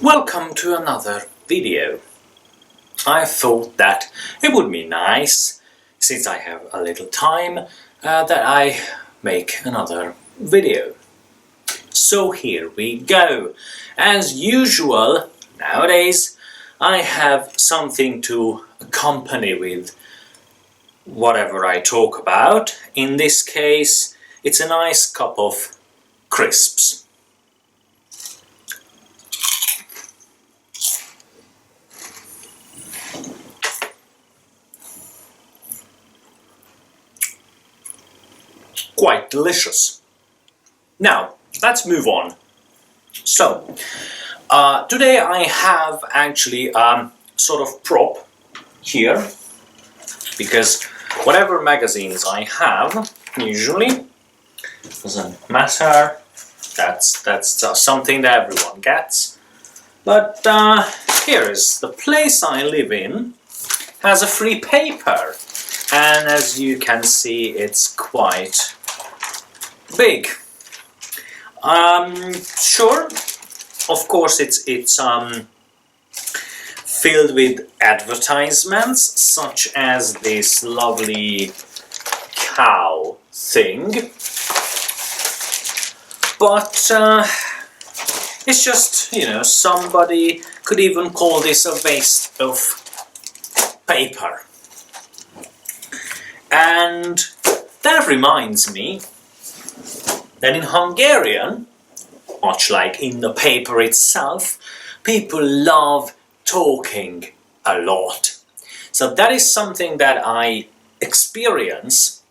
Welcome to another video. I thought that it would be nice, since I have a little time, that I make another video. So here we go. As usual, nowadays, I have something to accompany with whatever I talk about. In this case, it's a nice cup of crisps. Quite delicious. Now, let's move on. So, today I have actually sort of prop here, because whatever magazines I have, usually, doesn't matter, that's something that everyone gets. But here is the place I live in, has a free paper, and as you can see, it's quite big. Sure, of course it's filled with advertisements, such as this lovely cow thing, but it's just, somebody could even call this a waste of paper. And that reminds me that in Hungarian, much like in the paper itself, people love talking a lot. So that is something that I experience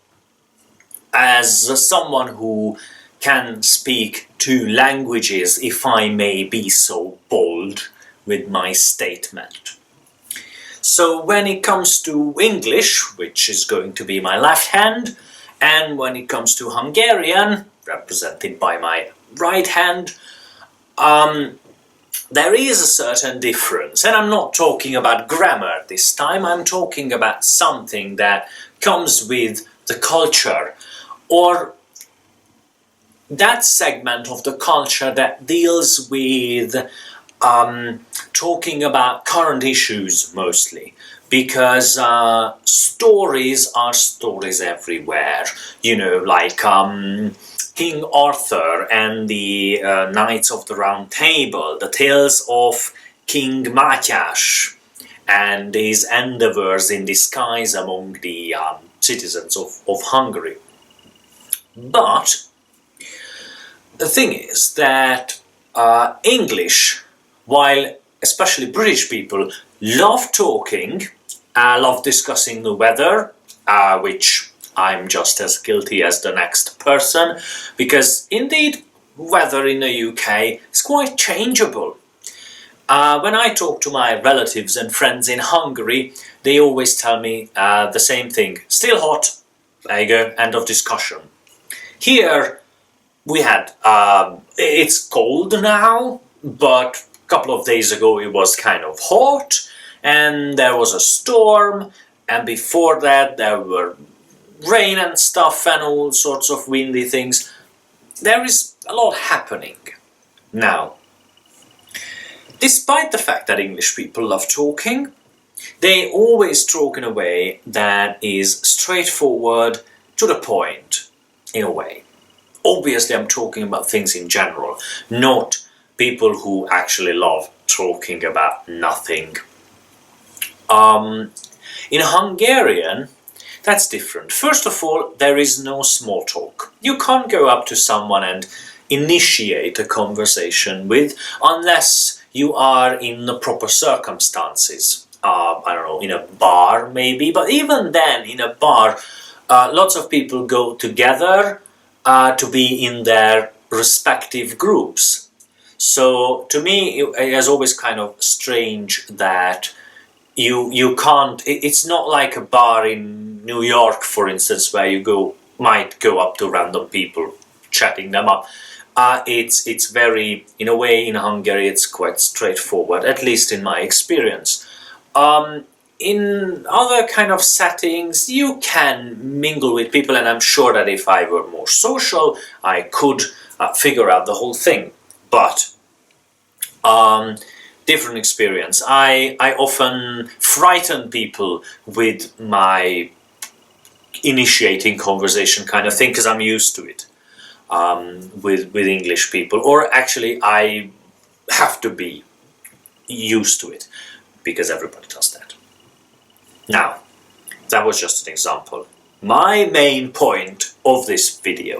as someone who can speak two languages, if I may be so bold with my statement. So when it comes to English, which is going to be my left hand, and when it comes to Hungarian, represented by my right hand, there is a certain difference. And I'm not talking about grammar this time, I'm talking about something that comes with the culture, or that segment of the culture that deals with talking about current issues mostly. Because stories are stories everywhere, like King Arthur and the Knights of the Round Table, the tales of King Mátyás and his endeavors in disguise among the citizens of Hungary. But the thing is that English, while especially British people love talking, love discussing the weather, which I'm just as guilty as the next person, because indeed weather in the UK is quite changeable. When I talk to my relatives and friends in Hungary, they always tell me the same thing: still hot, there you go, end of discussion. Here we had, it's cold now, but a couple of days ago it was kind of hot, and there was a storm, and before that there were rain and stuff and all sorts of windy things. There is a lot happening now. Despite the fact that English people love talking, they always talk in a way that is straightforward, to the point, in a way. Obviously I'm talking about things in general, not people who actually love talking about nothing. In Hungarian, that's different. First of all, there is no small talk. You can't go up to someone and initiate a conversation with, unless you are in the proper circumstances. I don't know, in a bar maybe, but even then, in a bar, lots of people go together to be in their respective groups. So to me, it is always kind of strange that you can't, it's not like a bar in New York, for instance, where you might go up to random people, chatting them up. It's very, in a way, in Hungary, it's quite straightforward, at least in my experience. In other kind of settings, you can mingle with people, and I'm sure that if I were more social, I could figure out the whole thing. But different experience. I often frighten people with my initiating conversation kind of thing because I'm used to it with English people, or actually I have to be used to it because everybody does that. Now, that was just an example. My main point of this video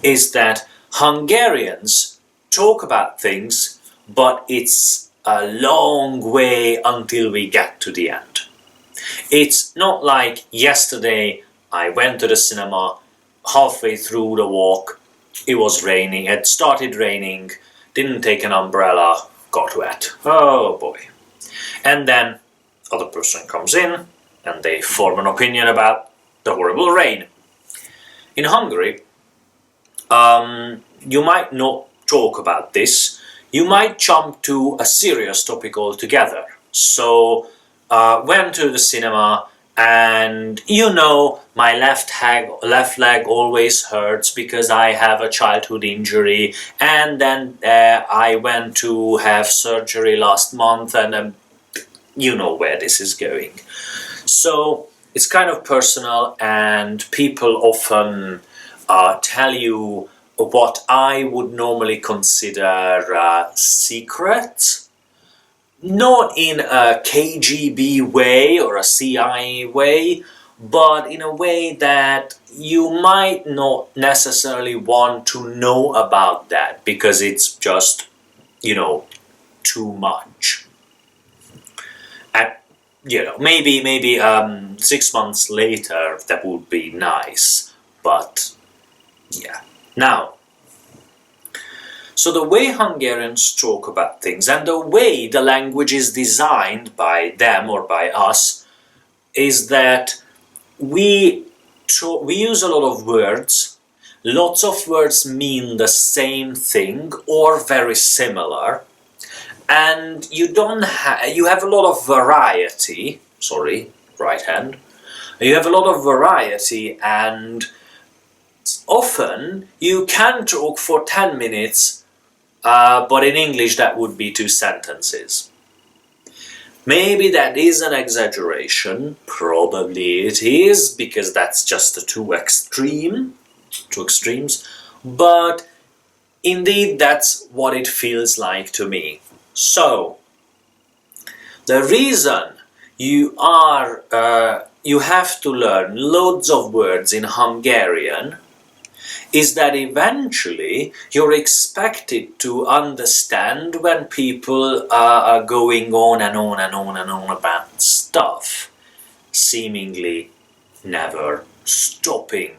is that Hungarians talk about things, but it's a long way until we get to the end. It's not like yesterday I went to the cinema, halfway through the walk, it was raining, it started raining, didn't take an umbrella, got wet. Oh boy. And then other person comes in and they form an opinion about the horrible rain. In Hungary, you might not talk about this. You might jump to a serious topic altogether. So, went to the cinema, and my left leg always hurts because I have a childhood injury, and then I went to have surgery last month, and you know where this is going. So it's kind of personal, and people often tell you what I would normally consider secrets, not in a KGB way or a CIA way, but in a way that you might not necessarily want to know about that because it's just, too much. And, maybe 6 months later that would be nice, but yeah. Now, so the way Hungarians talk about things and the way the language is designed by them or by us is that we use a lot of words. Lots of words mean the same thing or very similar, and you have a lot of variety. Sorry, right hand. You have a lot of variety, and often you can talk for 10 minutes, but in English that would be 2 sentences. Maybe that is an exaggeration, probably it is, because that's just the two extremes, but indeed that's what it feels like to me. So, the reason you have to learn loads of words in Hungarian is that eventually you're expected to understand when people are going on and on and on and on about stuff, seemingly never stopping.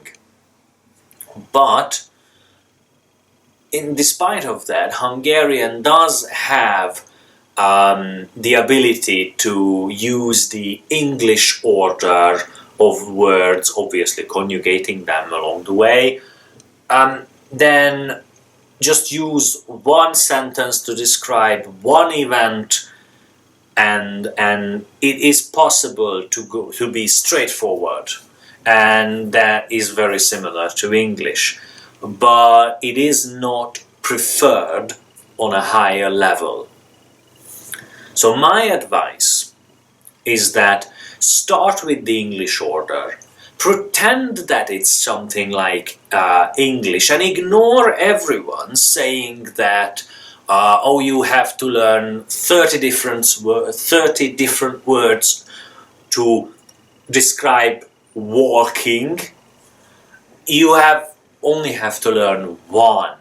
But despite of that, Hungarian does have the ability to use the English order of words, obviously conjugating them along the way. Then just use one sentence to describe one event, and it is possible to be straightforward, and that is very similar to English, but it is not preferred on a higher level. So my advice is that start with the English order. Pretend that it's something like English, and ignore everyone saying that you have to learn 30 different words to describe walking. You only have to learn one.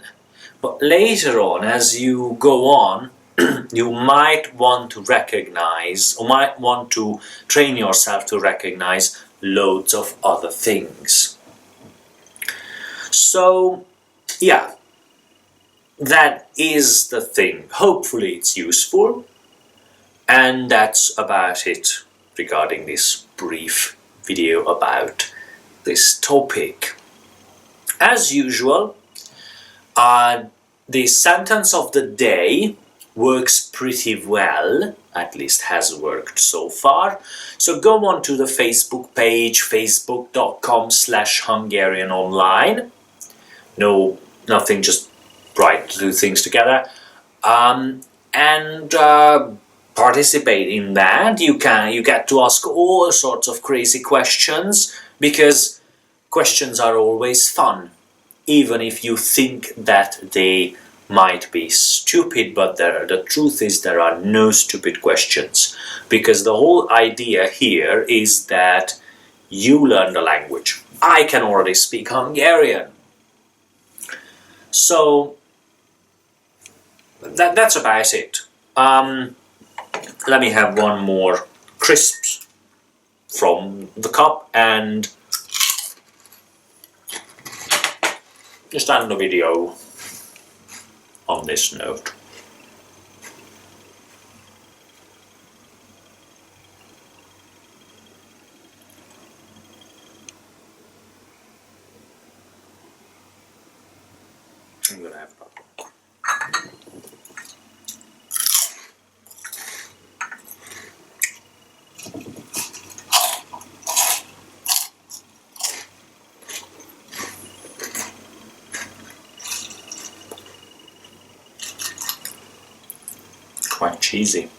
But later on, as you go on, you might want to recognize, or might want to train yourself to recognize loads of other things. So, yeah, that is the thing. Hopefully it's useful, and that's about it regarding this brief video about this topic. As usual, the sentence of the day works pretty well, at least has worked so far. So go on to the Facebook page, facebook.com/HungarianOnline. No, nothing, just write 2 things together. and participate in that. You get to ask all sorts of crazy questions, because questions are always fun, even if you think that they might be stupid. But the truth is, there are no stupid questions, because the whole idea here is that you learn the language. I can already speak Hungarian, so that's about it. Let me have one more crisps from the cup and just end the video on this note. I'm gonna have quite cheesy.